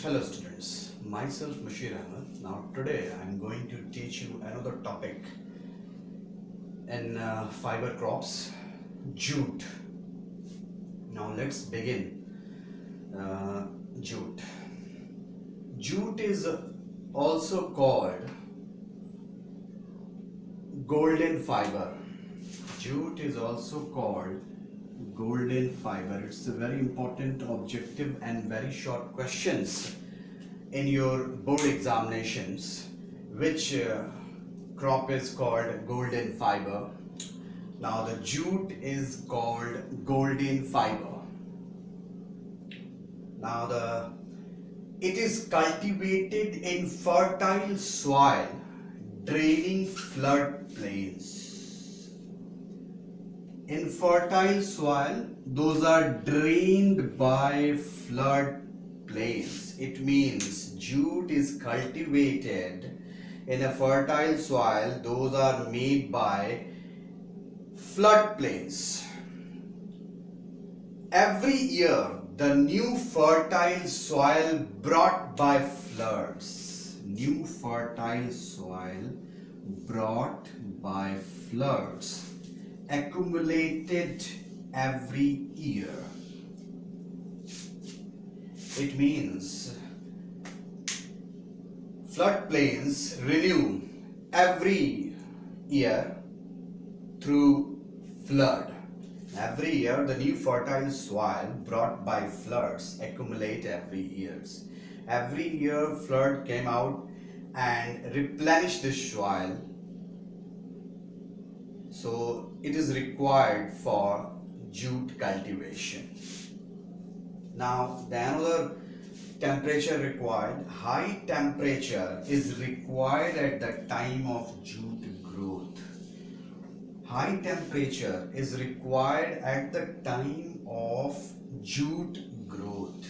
Hello students, myself Mashir Ahmed. Now today I am going to teach you another topic in fiber crops, jute. Now let's begin. Jute. Jute is also called golden fiber. Jute is also called golden fiber. It's a very important objective and very short questions in your board examinations. Which crop is called golden fiber? Now the jute is called golden fiber. Now it is cultivated in fertile soil draining flood plains. In fertile soil, those are drained by flood plains. It means jute is cultivated in a fertile soil, those are made by flood plains. Every year, the new fertile soil brought by floods. New fertile soil brought by floods accumulated every year. It means floodplains renew every year through flood. Every year the new fertile soil brought by floods accumulate every years. Every year flood came out and replenished the soil. So it is required for jute cultivation. Now the another temperature required, high temperature is required at the time of jute growth. High temperature is required at the time of jute growth.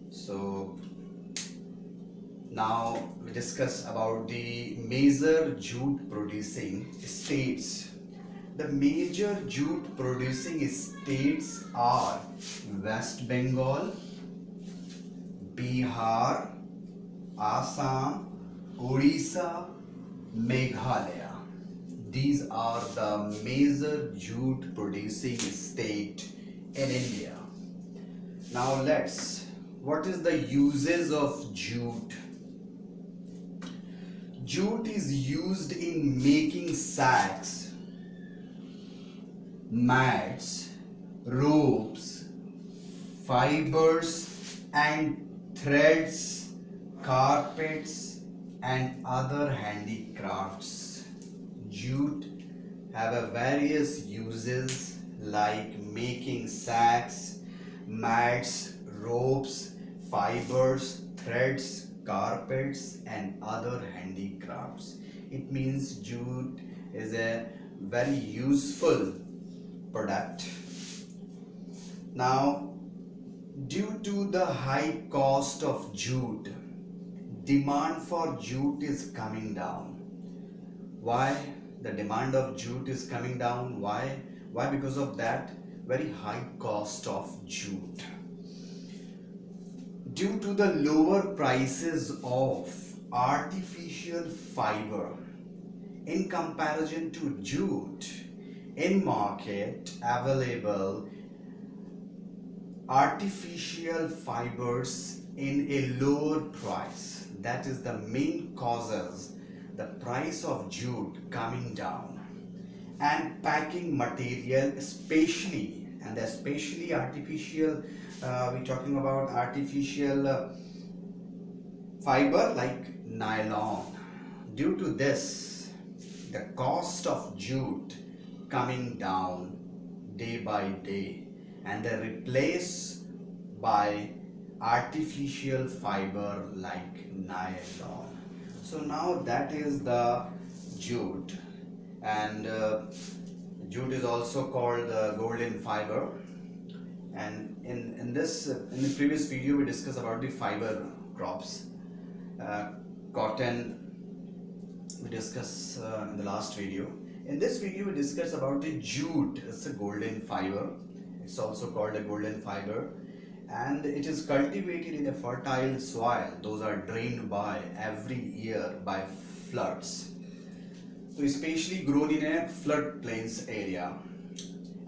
So now we discuss about the major jute producing states. The major jute producing states are West Bengal, Bihar, Assam, Odisha, Meghalaya. These are the major jute producing state in India. Now what is the uses of jute? Jute is used in making sacks, mats, ropes, fibers and threads, carpets and other handicrafts. Jute have a various uses like making sacks, mats, ropes, fibers, threads, carpets and other handicrafts. It means jute is a very useful product. Now, due to the high cost of jute, demand for jute is coming down. Why the demand of jute is coming down? Why? Because of that very high cost of jute. Due to the lower prices of artificial fiber in comparison to jute, in market available artificial fibers in a lower price. That is the main causes the price of jute coming down. And packing material especially artificial, we're talking about artificial fiber like nylon. Due to this, the cost of jute coming down day by day and they're replaced by artificial fiber like nylon. So now that is the jute, and jute is also called the golden fiber. And in the previous video we discussed about the fiber crops. Cotton we discussed in the last video. In this video we discuss about the jute. It's a golden fiber. It's also called a golden fiber. and it is cultivated in a fertile soil. Those are drained by every year by floods. So especially grown in a flood plains area,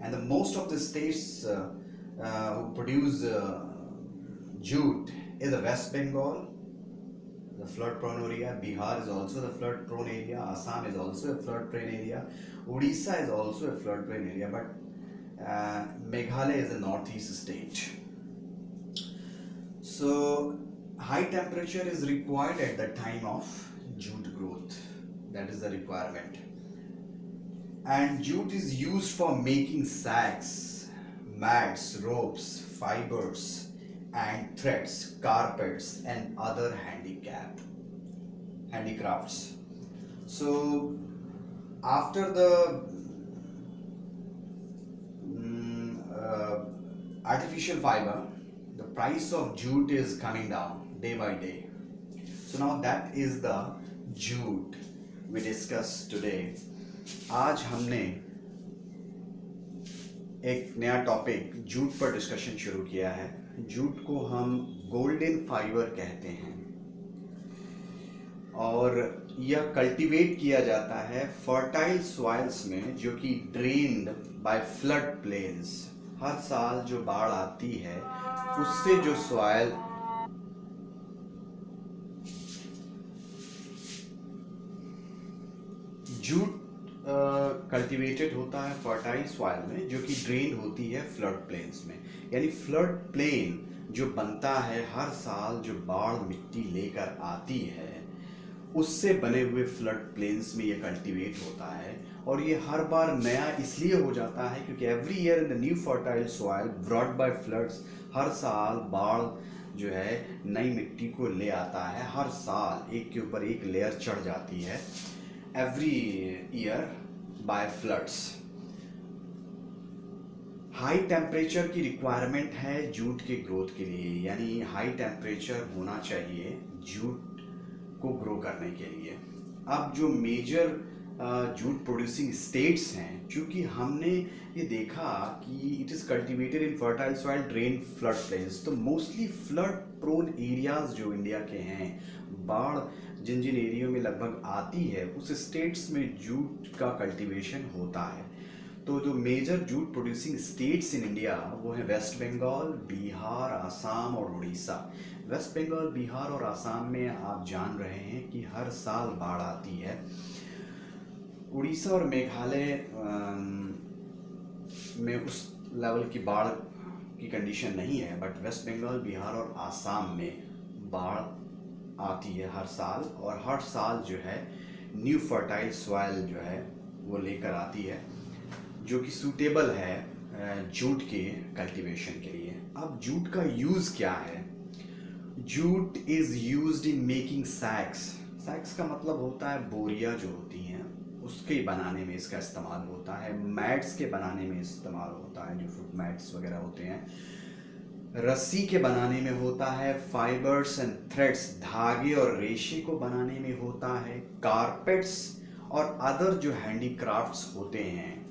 and the most of the states who produce jute is the West Bengal, the flood prone area. Bihar is also the flood prone area. Assam is also a flood prone area. Odisha is also a flood prone area, but Meghalaya is a northeast state. So high temperature is required at the time of jute growth. That is the requirement. And jute is used for making sacks, mats, ropes, fibers, and threads, carpets, and other handicrafts. So after the artificial fiber, the price of jute is coming down day by day. So now that is the jute we discussed today. आज हमने एक नया topic jute पर discussion शुरू किया है. Jute को हम गोल्डन फाइबर कहते हैं और यह कल्टीवेट किया जाता है फर्टाइल सॉइल्स में जो कि ड्रेन्ड बाय फ्लड प्लेन्स. हर साल जो बाढ़ आती है उससे जो सॉइल जूट कल्टीवेटेड होता है फर्टाइल सॉइल में जो कि ड्रेन होती है फ्लड प्लेन्स में. यानी फ्लड प्लेन जो बनता है हर साल जो बाढ़ मिट्टी लेकर आती है उससे बने हुए फ्लड प्लेन्स में ये कल्टीवेट होता है. और ये हर बार नया इसलिए हो जाता है क्योंकि every year in the new fertile soil brought by floods, हर साल बाढ़ जो है नई मिट्टी को ले आता है. हर साल एक के ऊपर एक लेयर चढ़ जाती है every year by floods. High temperature की रिक्वायरमेंट है जूट के ग्रोथ के लिए. यानी हाई टेम्परेचर होना चाहिए जूट को ग्रो करने के लिए. अब जो मेजर जूट प्रोड्यूसिंग स्टेट्स हैं, क्योंकि हमने ये देखा कि it is cultivated in fertile soil drain flood plains, तो मोस्टली फ्लड प्रोन एरियाज जो इंडिया के हैं, बाढ़ जिन जिन एरियो में लगभग आती है उस स्टेट्स में जूट का कल्टीवेशन होता है. तो जो major jute producing states in India वो है वेस्ट बंगाल, बिहार, आसाम और उड़ीसा. वेस्ट बंगाल, बिहार और आसाम में आप जान रहे हैं कि हर साल बाढ़ आती है. उड़ीसा और मेघालय में उस लेवल की बाढ़ की कंडीशन नहीं है, बट वेस्ट बंगाल, बिहार और आसाम में बाढ़ आती है हर साल. और हर साल जो है न्यू फर्टाइल सॉइल जो है वो लेकर आती है जो कि सूटेबल है जूट के कल्टीवेशन के लिए. अब जूट का यूज़ क्या है? Jute is used in making sacks. Sacks का मतलब होता है बोरियां जो होती हैं उसके बनाने में इसका इस्तेमाल होता है. मैट्स के बनाने में इस्तेमाल होता है, जो फुट मैट्स वगैरह होते हैं. रस्सी के बनाने में होता है. फाइबर्स एंड थ्रेड्स, धागे और रेशे को बनाने में होता है. कारपेट्स और अदर जो हैंडीक्राफ्ट्स होते हैं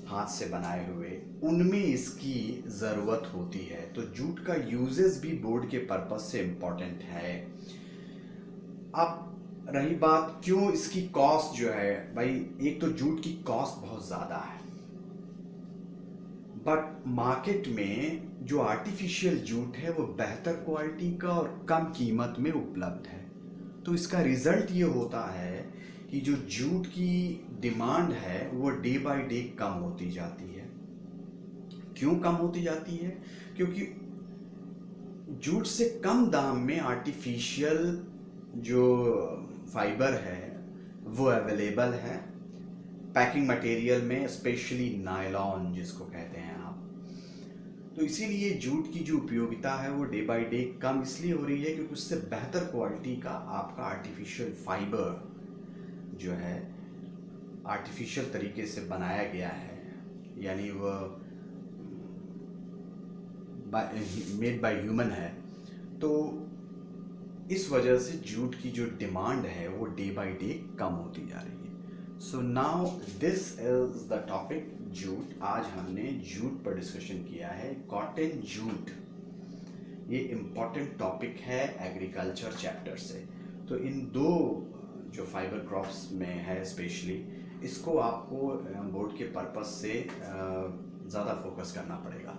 हाथ से बनाए हुए, उनमें इसकी ज़रूरत होती है. तो जूट का यूजेस भी बोर्ड के पर्पस से इम्पोर्टेंट है. अब रही बात क्यों इसकी कॉस्ट जो है, भाई एक तो जूट की कॉस्ट बहुत ज़्यादा है, बट मार्केट में जो आर्टिफिशियल जूट है वो बेहतर क्वालिटी का और कम कीमत में उपलब्ध है. तो इसका रिजल्ट ये होता है कि जो जूट की डिमांड है वो डे बाय डे कम होती जाती है. क्यों कम होती जाती है? क्योंकि जूट से कम दाम में आर्टिफिशियल जो फाइबर है वो अवेलेबल है पैकिंग मटेरियल में, स्पेशली नायलॉन जिसको कहते हैं आप. तो इसीलिए जूट की जो उपयोगिता है वो डे बाय डे कम इसलिए हो रही है क्योंकि उससे बेहतर क्वालिटी का आपका आर्टिफिशियल फाइबर जो है आर्टिफिशियल तरीके से बनाया गया है, यानी वह मेड बाय ह्यूमन है. तो इस वजह से जूट की जो डिमांड है वो डे बाय डे कम होती जा रही है. So now this is the topic jute. आज हमने जूट पर डिस्कशन किया है. कॉटन जूट ये इम्पॉर्टेंट टॉपिक है एग्रीकल्चर चैप्टर से। तो इन दो जो फाइबर क्रॉप्स में है स्पेशली, इसको आपको बोर्ड के पर्पस से ज़्यादा फोकस करना पड़ेगा।